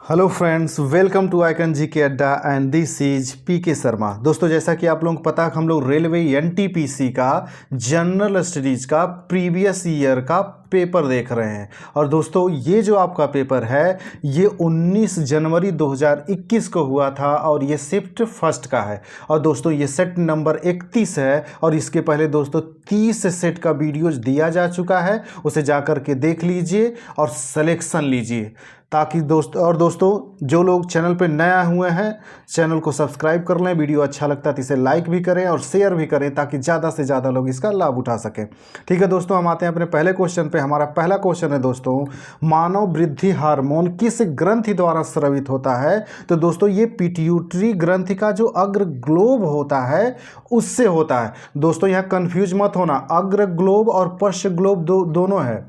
Hello friends, welcome to icon ji के अड्डा and this is P के शर्मा। दोस्तों, जैसा कि आप लोगों को पता है, हम लोग रेलवे एनटीपीसी का जनरल स्टडीज का प्रीवियस ईयर का पेपर देख रहे हैं। और दोस्तों, ये जो आपका पेपर है ये 19 जनवरी 2021 को हुआ था और ये शिफ्ट फर्स्ट का है। और दोस्तों, ये सेट नंबर 31 है और इसके पहले दोस्तों 30 सेट का वीडियोज दिया जा चुका है। उसे जा कर के देख लीजिए और सिलेक्शन लीजिए, ताकि दोस्तों जो लोग चैनल पे नया हुए हैं चैनल को सब्सक्राइब कर लें। वीडियो अच्छा लगता है तो इसे लाइक भी करें और शेयर भी करें, ताकि ज़्यादा से ज़्यादा लोग इसका लाभ उठा सकें। ठीक है दोस्तों, हम आते हैं अपने पहले क्वेश्चन पे। हमारा पहला क्वेश्चन है दोस्तों, मानव वृद्धि हार्मोन किस ग्रंथि द्वारा स्रावित होता है? तो दोस्तों, ये पिट्यूटरी ग्रंथि का जो अग्र ग्लोब होता है उससे होता है। दोस्तों, यहाँ कंफ्यूज मत होना, अग्र ग्लोब और पश्च ग्लोब दोनों है।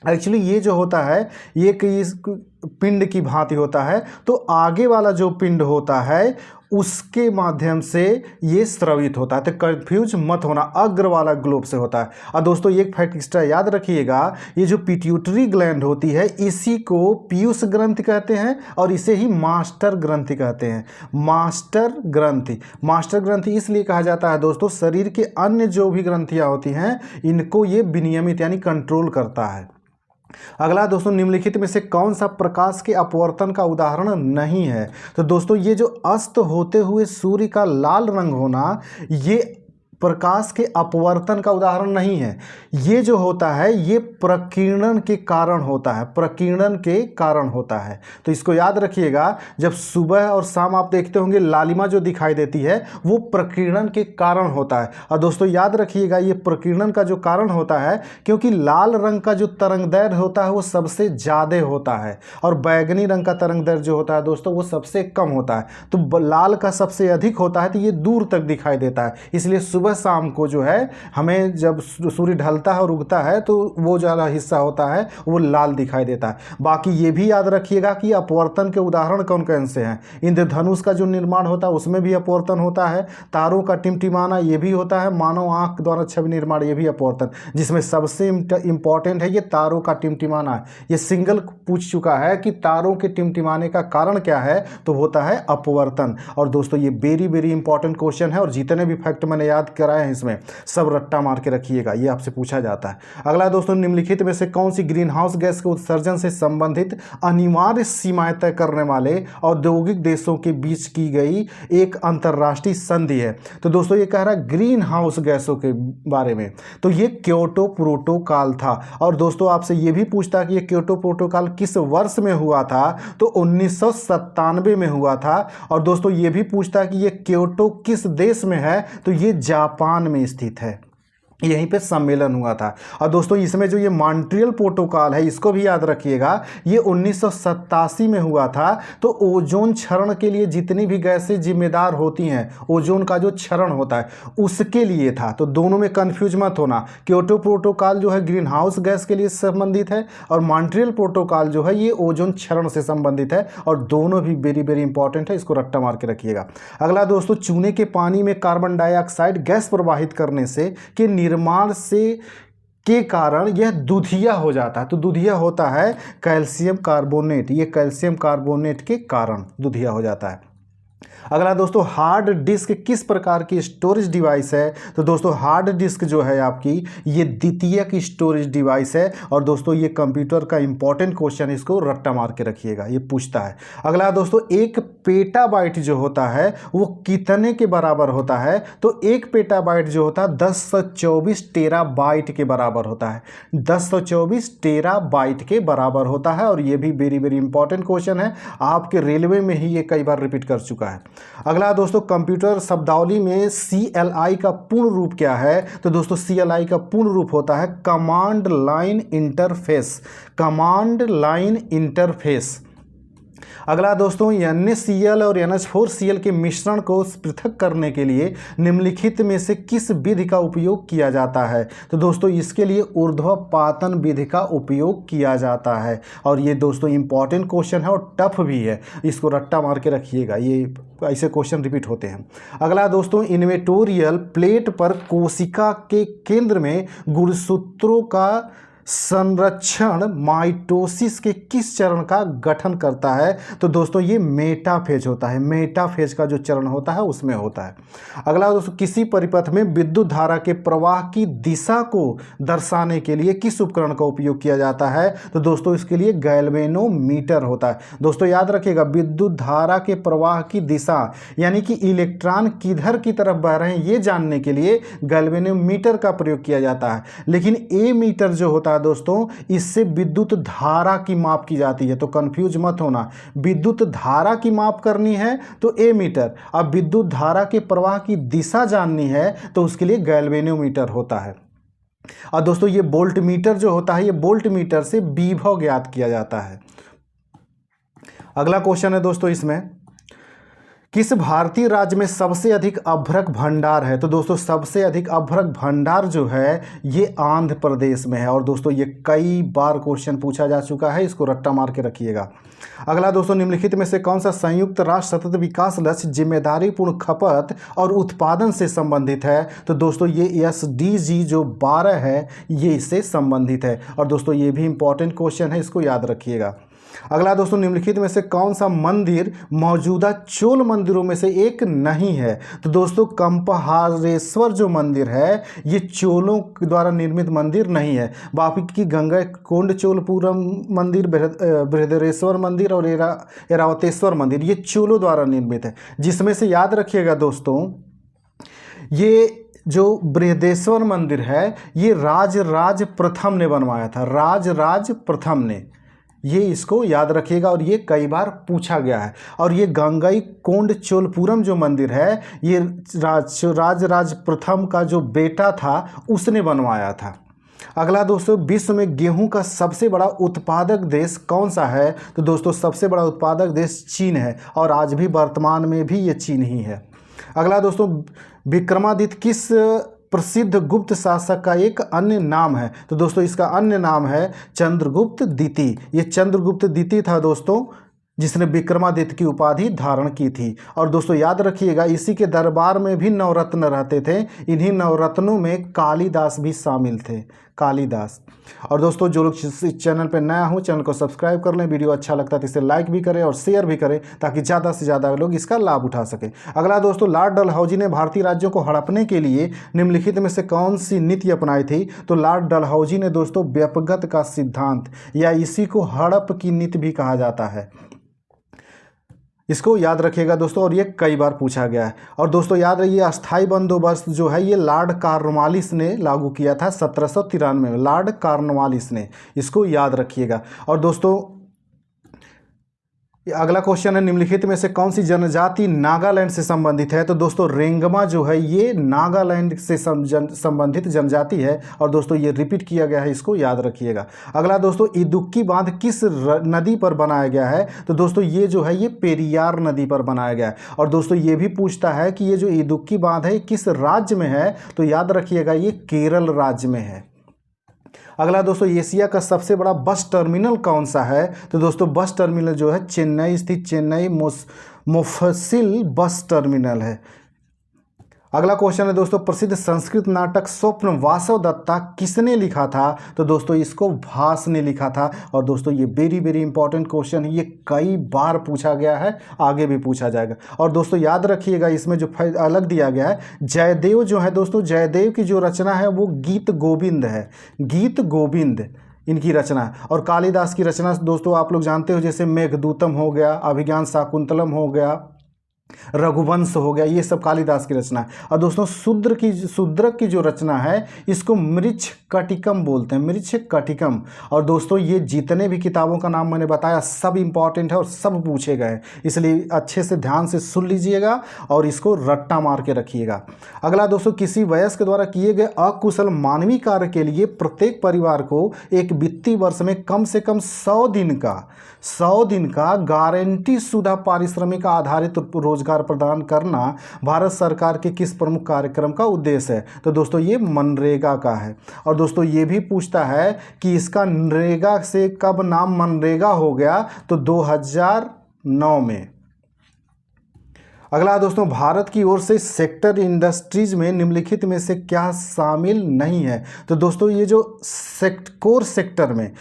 एक्चुअली ये जो होता है ये इस पिंड की भांति होता है, तो आगे वाला जो पिंड होता है उसके माध्यम से ये स्रावित होता है। तो कंफ्यूज मत होना, अग्र वाला ग्लोब से होता है। और दोस्तों, एक फैक्ट एक्स्ट्रा याद रखिएगा, ये जो पिट्यूटरी ग्लैंड होती है इसी को पीयूष ग्रंथि कहते हैं और इसे ही मास्टर ग्रंथि कहते हैं। मास्टर ग्रंथि इसलिए कहा जाता है दोस्तों, शरीर के अन्य जो भी ग्रंथियां होती हैं इनको ये विनियमित यानी कंट्रोल करता है। अगला दोस्तों, निम्नलिखित में से कौन सा प्रकाश के अपवर्तन का उदाहरण नहीं है? तो दोस्तों, ये जो अस्त होते हुए सूर्य का लाल रंग होना ये प्रकाश के अपवर्तन का उदाहरण नहीं है। ये जो होता है ये प्रकीर्णन के कारण होता है, प्रकीर्णन के कारण होता है। तो इसको याद रखिएगा, जब सुबह और शाम आप देखते होंगे लालिमा जो दिखाई देती है वो प्रकीर्णन के कारण होता है। और दोस्तों याद रखिएगा, ये प्रकीर्णन का जो कारण होता है क्योंकि लाल रंग का जो तरंगदैर्घ्य होता है वो सबसे ज़्यादा होता है और बैगनी रंग का तरंगदैर्घ्य जो होता है दोस्तों वो सबसे कम होता है। तो लाल का सबसे अधिक होता है, तो ये दूर तक दिखाई देता है। इसलिए सुबह शाम को जो है हमें जब सूर्य ढलता है और उगता है तो वो ज़्यादा हिस्सा होता है वो लाल दिखाई देता है। बाकी ये भी याद रखिएगा कि अपवर्तन के उदाहरण कौन कौन से हैं। इंद्रधनुष का जो निर्माण होता है उसमें भी अपवर्तन होता है, तारों का टिमटिमाना ये भी होता है, मानव आंख द्वारा छवि निर्माण ये भी अपवर्तन, जिसमें सबसे इंपॉर्टेंट है ये तारों का टिमटिमाना। ये सिंगल पूछ चुका है कि तारों के टिमटिमाने का कारण क्या है, तो होता है अपवर्तन। और दोस्तों, ये वेरी वेरी इंपॉर्टेंट क्वेश्चन है और जितने भी फैक्ट मैंने याद कराए हैं इसमें सब रट्टा मार के रखिएगा, ये आपसे पूछा जाता है। अगला दोस्तों, निम्नलिखित में से कौन सी ग्रीन हाउस गैस के उत्सर्जन से संबंधित अनिवार्य सीमाएं तय करने वाले औद्योगिक देशों के बीच की गई एक अंतर्राष्ट्रीय संधि है? तो दोस्तों, ये कह रहा है ग्रीन हाउस गैसों के बारे में, तो ये क्योटो प्रोटोकॉल था। और दोस्तों, आपसे ये भी पूछता कि ये क्योटो प्रोटोकॉल किस वर्ष में हुआ था? तो 1997 में हुआ था। और दोस्तों, ये भी पूछता कि ये क्योटो किस देश में है? तो ये जापान में स्थित है, यहीं पे सम्मेलन हुआ था। और दोस्तों, इसमें जो ये मॉन्ट्रियल प्रोटोकॉल है इसको भी याद रखिएगा, ये 1987 में हुआ था। तो ओजोन क्षरण के लिए जितनी भी गैसें जिम्मेदार होती हैं, ओजोन का जो क्षरण होता है उसके लिए था। तो दोनों में कंफ्यूज मत होना, क्योटो प्रोटोकॉल जो है ग्रीन हाउस गैस के लिए संबंधित है और मॉन्ट्रियल प्रोटोकॉल जो है ये ओजोन क्षरण से संबंधित है, और दोनों भी वेरी वेरी इंपॉर्टेंट है, इसको रट्टा मार के रखिएगा। अगला दोस्तों, चूने के पानी में कार्बन डाइऑक्साइड गैस प्रवाहित करने से के निर्माण से के कारण यह दुधिया हो जाता है। तो दुधिया होता है कैल्शियम कार्बोनेट, ये कैल्शियम कार्बोनेट के कारण दुधिया हो जाता है। अगला दोस्तों, हार्ड डिस्क किस प्रकार की स्टोरेज डिवाइस है? तो दोस्तों, हार्ड डिस्क जो है आपकी ये द्वितीयक स्टोरेज डिवाइस है। और दोस्तों, ये कंप्यूटर का इंपॉर्टेंट क्वेश्चन, इसको रट्टा मार के रखिएगा, ये पूछता है। अगला दोस्तों, एक पेटाबाइट जो होता है वो कितने के बराबर होता है? तो एक पेटाबाइट जो होता है 1024 टेराबाइट के बराबर होता है, 1024 टेराबाइट के बराबर होता है। और ये भी वेरी वेरी इंपॉर्टेंट क्वेश्चन है, आपके रेलवे में ही ये कई बार रिपीट कर चुका है। अगला दोस्तों, कंप्यूटर शब्दावली में CLI का पूर्ण रूप क्या है? तो दोस्तों, CLI का पूर्ण रूप होता है command line interface, command line interface. अगला दोस्तों, NaCl और NH4Cl के मिश्रण को पृथक करने के लिए निम्नलिखित में से किस विधि का उपयोग किया जाता है? तो दोस्तों, इसके लिए ऊर्ध्वपातन विधि का उपयोग किया जाता है। और ये दोस्तों इंपॉर्टेंट क्वेश्चन है और टफ भी है, इसको रट्टा मार के रखिएगा, ये ऐसे क्वेश्चन रिपीट होते हैं। अगला दोस्तों, इन्वेटोरियल प्लेट पर कोशिका के केंद्र में गुणसूत्रों का संरक्षण माइटोसिस के किस चरण का गठन करता है? तो दोस्तों ये मेटाफेज होता है। मेटाफेज का जो चरण होता है उसमें होता है। अगला दोस्तों, किसी परिपथ में विद्युत धारा के प्रवाह की दिशा को दर्शाने के लिए किस उपकरण का उपयोग किया जाता है? तो दोस्तों इसके लिए गैल्वेनोमीटर होता है। दोस्तों याद रखिएगा, विद्युत धारा के प्रवाह की दिशा यानी कि इलेक्ट्रॉन किधर की तरफ बह रहे हैं ये जानने के लिए गैल्वेनोमीटर का प्रयोग किया जाता है। लेकिन ए मीटर जो होता है दोस्तों, इससे विद्युत धारा की माप की जाती है। तो कंफ्यूज मत होना, विद्युत धारा की माप करनी है तो ए मीटर, अब विद्युत धारा के प्रवाह की दिशा जाननी है तो उसके लिए गैल्वेनोमीटर होता है। और दोस्तों ये वोल्ट मीटर जो होता है, ये वोल्ट मीटर से विभव ज्ञात किया जाता है। अगला क्वेश्चन है दोस्तों, इसमें किस भारतीय राज्य में सबसे अधिक अभ्रक भंडार है? तो दोस्तों सबसे अधिक अभ्रक भंडार जो है ये आंध्र प्रदेश में है। और दोस्तों ये कई बार क्वेश्चन पूछा जा चुका है, इसको रट्टा मार के रखिएगा। अगला दोस्तों, निम्नलिखित में से कौन सा संयुक्त राष्ट्र सतत विकास लक्ष्य जिम्मेदारीपूर्ण खपत और उत्पादन से संबंधित है? तो दोस्तों ये SDG जो 12 है ये इससे संबंधित है। और दोस्तों ये भी इंपॉर्टेंट क्वेश्चन है, इसको याद रखिएगा। अगला दोस्तों, निम्नलिखित में से कौन सा मंदिर मौजूदा चोल मंदिरों में से एक नहीं है? तो दोस्तों कंपहारेश्वर जो मंदिर है ये चोलों द्वारा निर्मित मंदिर नहीं है। बाकी गंगा कोंड चोलपुरम मंदिर, बृहदेश्वर मंदिर और ऐरावतेश्वर मंदिर ये चोलों द्वारा निर्मित है। जिसमें से याद रखिएगा दोस्तों, ये जो बृहदेश्वर मंदिर है ये राज प्रथम ने बनवाया था। राज प्रथम ने, ये इसको याद रखिएगा और ये कई बार पूछा गया है। और ये गंगई कोंड चोलपुरम जो मंदिर है ये राज प्रथम का जो बेटा था उसने बनवाया था। अगला दोस्तों, विश्व में गेहूं का सबसे बड़ा उत्पादक देश कौन सा है? तो दोस्तों सबसे बड़ा उत्पादक देश चीन है और आज भी वर्तमान में भी ये चीन ही है। अगला दोस्तों, विक्रमादित्य किस प्रसिद्ध गुप्त शासक का एक अन्य नाम है? तो दोस्तों इसका अन्य नाम है चंद्रगुप्त द्वितीय। ये चंद्रगुप्त द्वितीय था दोस्तों जिसने विक्रमादित्य की उपाधि धारण की थी। और दोस्तों याद रखिएगा, इसी के दरबार में भी नवरत्न रहते थे। इन्हीं नवरत्नों में कालिदास भी शामिल थे, कालिदास। और दोस्तों जो लोग इस चैनल पर नया हो चैनल को सब्सक्राइब कर लें, वीडियो अच्छा लगता है तो इसे लाइक भी करें और शेयर भी करें ताकि ज़्यादा से ज़्यादा लोग इसका लाभ उठा सकें। अगला दोस्तों, लॉर्ड डलहौजी ने भारतीय राज्यों को हड़पने के लिए निम्नलिखित में से कौन सी नीति अपनाई थी? तो लॉर्ड डलहौजी ने दोस्तों व्यपगत का सिद्धांत या इसी को हड़प की नीति भी कहा जाता है, इसको याद रखिएगा दोस्तों। और ये कई बार पूछा गया है। और दोस्तों याद रखिए, अस्थाई बंदोबस्त जो है ये लॉर्ड कॉर्नवालिस ने लागू किया था 1793 में। लॉर्ड कॉर्नवालिस ने, इसको याद रखिएगा। और दोस्तों अगला क्वेश्चन है, निम्नलिखित में से कौन सी जनजाति नागालैंड से संबंधित है? तो दोस्तों रेंगमा जो है ये नागालैंड से संबंधित जनजाति है। और दोस्तों ये रिपीट किया गया है, इसको याद रखिएगा। अगला दोस्तों, इदुक्की बांध किस नदी पर बनाया गया है? तो दोस्तों ये जो है ये पेरियार नदी पर बनाया गया है। और दोस्तों ये भी पूछता है कि ये जो इदुक्की बांध है किस राज्य में है? तो याद रखिएगा ये केरल राज्य में है। अगला दोस्तों, एशिया का सबसे बड़ा बस टर्मिनल कौन सा है? तो दोस्तों बस टर्मिनल जो है चेन्नई स्थित चेन्नई मोफसिल बस टर्मिनल है। अगला क्वेश्चन है दोस्तों, प्रसिद्ध संस्कृत नाटक स्वप्न वासव दत्ता किसने लिखा था? तो दोस्तों इसको भास ने लिखा था। और दोस्तों ये वेरी इंपॉर्टेंट क्वेश्चन है, ये कई बार पूछा गया है, आगे भी पूछा जाएगा। और दोस्तों याद रखिएगा, इसमें जो अलग दिया गया है, जयदेव जो है दोस्तों, जयदेव की जो रचना है वो गीत गोविंद है, गीत गोविंद इनकी रचना है। और कालिदास की रचना दोस्तों आप लोग जानते हो, जैसे मेघदूतम हो गया, अभिज्ञान शाकुंतलम हो गया, रघुवंश हो गया, ये सब कालिदास की रचना है। और दोस्तों शूद्रक की जो रचना है इसको मृच्छ कटिकम बोलते हैं, मृच्छ कटिकम। और दोस्तों ये जितने भी किताबों का नाम मैंने बताया सब इंपॉर्टेंट है और सब पूछे गए, इसलिए अच्छे से ध्यान से सुन लीजिएगा और इसको रट्टा मार के रखिएगा। अगला दोस्तों, किसी वयस्क द्वारा किए गए अकुशल मानवीय कार्य के लिए प्रत्येक परिवार को एक वित्तीय वर्ष में कम से कम 100 दिन का गारंटी शुदा पारिश्रमिक आधारित रोजगार प्रदान करना भारत सरकार के किस प्रमुख कार्यक्रम का उद्देश्य है? तो दोस्तों ये मनरेगा का है। और दोस्तों ये भी पूछता है कि इसका नरेगा से कब नाम मनरेगा हो गया? तो 2009 में। अगला दोस्तों, भारत की ओर से सेक्टर इंडस्ट्रीज में निम्नलिखित में से क्या शामिल नहीं है? तो दोस्तों ये जो कोर सेक्टर में,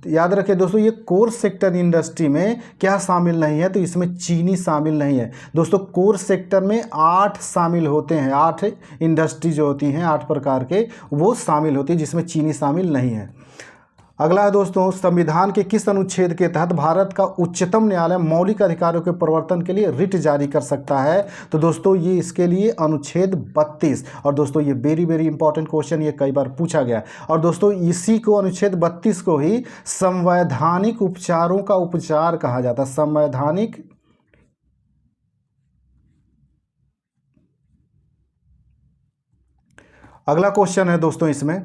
याद रखें दोस्तों, ये कोर सेक्टर इंडस्ट्री में क्या शामिल नहीं है? तो इसमें चीनी शामिल नहीं है। दोस्तों कोर सेक्टर में 8 शामिल होते हैं, 8 इंडस्ट्री जो होती हैं 8 प्रकार के, वो शामिल होती है, जिसमें चीनी शामिल नहीं है। अगला है दोस्तों, संविधान के किस अनुच्छेद के तहत भारत का उच्चतम न्यायालय मौलिक अधिकारों के प्रवर्तन के लिए रिट जारी कर सकता है? तो दोस्तों ये इसके लिए अनुच्छेद 32। और दोस्तों ये वेरी वेरी इंपॉर्टेंट क्वेश्चन, ये कई बार पूछा गया। और दोस्तों इसी को, अनुच्छेद 32 को ही संवैधानिक उपचारों का उपचार कहा जाता है। संवैधानिक अगला क्वेश्चन है दोस्तों इसमें,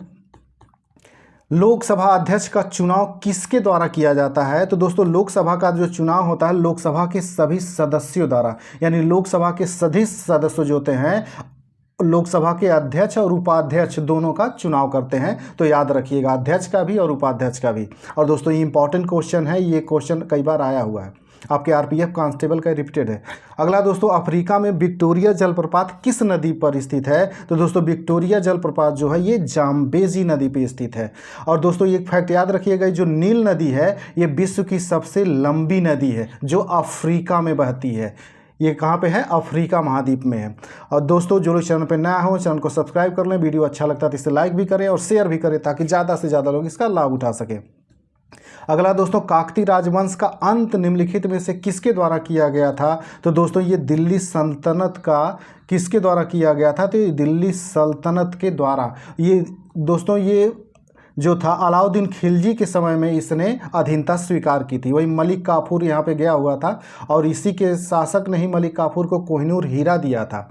लोकसभा अध्यक्ष का चुनाव किसके द्वारा किया जाता है? तो दोस्तों लोकसभा का जो चुनाव होता है लोकसभा के सभी सदस्यों द्वारा, यानी लोकसभा के सभी सदस्य जो होते हैं लोकसभा के अध्यक्ष और उपाध्यक्ष दोनों का चुनाव करते हैं। तो याद रखिएगा, अध्यक्ष का भी और उपाध्यक्ष का भी। और दोस्तों ये इंपॉर्टेंट क्वेश्चन है, ये क्वेश्चन कई बार आया हुआ है, आपके आरपीएफ कांस्टेबल का रिपीटेड है। अगला दोस्तों, अफ्रीका में विक्टोरिया जलप्रपात किस नदी पर स्थित है? तो दोस्तों विक्टोरिया जलप्रपात जो है ये जाम्बेजी नदी पर स्थित है। और दोस्तों एक फैक्ट याद रखिएगा, जो नील नदी है ये विश्व की सबसे लंबी नदी है जो अफ्रीका में बहती है। ये कहाँ पे है? अफ्रीका महाद्वीप में है। और दोस्तों जो लोग चैनल पे नया हो चैनल को सब्सक्राइब कर लें, वीडियो अच्छा लगता है तो इसे लाइक भी करें और शेयर भी करें ताकि ज़्यादा से ज़्यादा लोग इसका लाभ उठा सकें। अगला दोस्तों, काकतीय राजवंश का अंत निम्नलिखित में से किसके द्वारा किया गया था? तो दोस्तों ये दिल्ली सल्तनत का किसके द्वारा किया गया था? तो ये दिल्ली सल्तनत के द्वारा। ये दोस्तों ये जो था अलाउद्दीन खिलजी के समय में इसने अधीनता स्वीकार की थी। वही मलिक काफूर यहाँ पे गया हुआ था और इसी के शासक ने ही मलिक काफूर को कोहिनूर हीरा दिया था।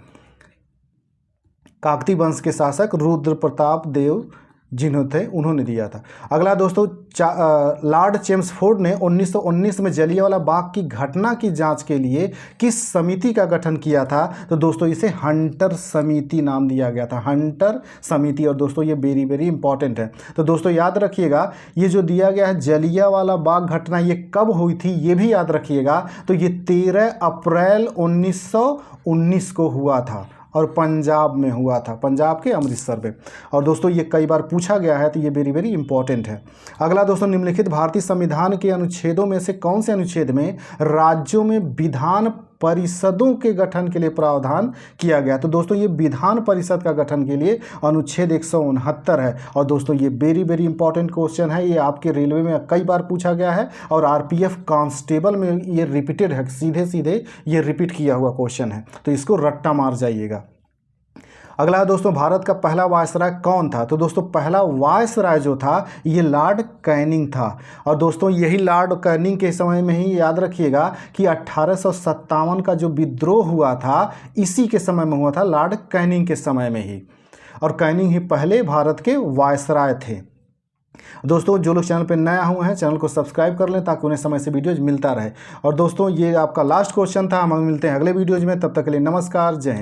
काकतीय वंश के शासक रुद्र प्रताप देव जिन्होंने थे उन्होंने दिया था। अगला दोस्तों, लॉर्ड चेम्सफोर्ड ने 1919 में जलियांवाला बाग की घटना की जांच के लिए किस समिति का गठन किया था? तो दोस्तों इसे हंटर समिति नाम दिया गया था, हंटर समिति। और दोस्तों ये वेरी वेरी इंपॉर्टेंट है। तो दोस्तों याद रखिएगा, ये जो दिया गया है जलियांवाला बाग घटना, ये कब हुई थी ये भी याद रखिएगा। तो ये 13 अप्रैल 1919 को हुआ था और पंजाब में हुआ था, पंजाब के अमृतसर में। और दोस्तों ये कई बार पूछा गया है तो ये वेरी वेरी इंपॉर्टेंट है। अगला दोस्तों, निम्नलिखित भारतीय संविधान के अनुच्छेदों में से कौन से अनुच्छेद में राज्यों में विधान परिषदों के गठन के लिए प्रावधान किया गया? तो दोस्तों ये विधान परिषद का गठन के लिए अनुच्छेद 169 है। और दोस्तों ये वेरी वेरी इंपॉर्टेंट क्वेश्चन है, ये आपके रेलवे में कई बार पूछा गया है और आरपीएफ कांस्टेबल में ये रिपीटेड है, सीधे सीधे ये रिपीट किया हुआ क्वेश्चन है, तो इसको रट्टा मार जाइएगा। अगला है दोस्तों, भारत का पहला वायसराय कौन था? तो दोस्तों पहला वायसराय जो था ये लॉर्ड कैनिंग था। और दोस्तों यही लॉर्ड कैनिंग के समय में ही याद रखिएगा कि 1857 का जो विद्रोह हुआ था इसी के समय में हुआ था, लॉर्ड कैनिंग के समय में ही। और कैनिंग ही पहले भारत के वायसराय थे। दोस्तों जो लोग चैनल पर नया हुए हैं चैनल को सब्सक्राइब कर लें ताकि उन्हें समय से वीडियोज मिलता रहे। और दोस्तों ये आपका लास्ट क्वेश्चन था, हम मिलते हैं अगले वीडियोज में, तब तक के लिए नमस्कार, जय हिंद।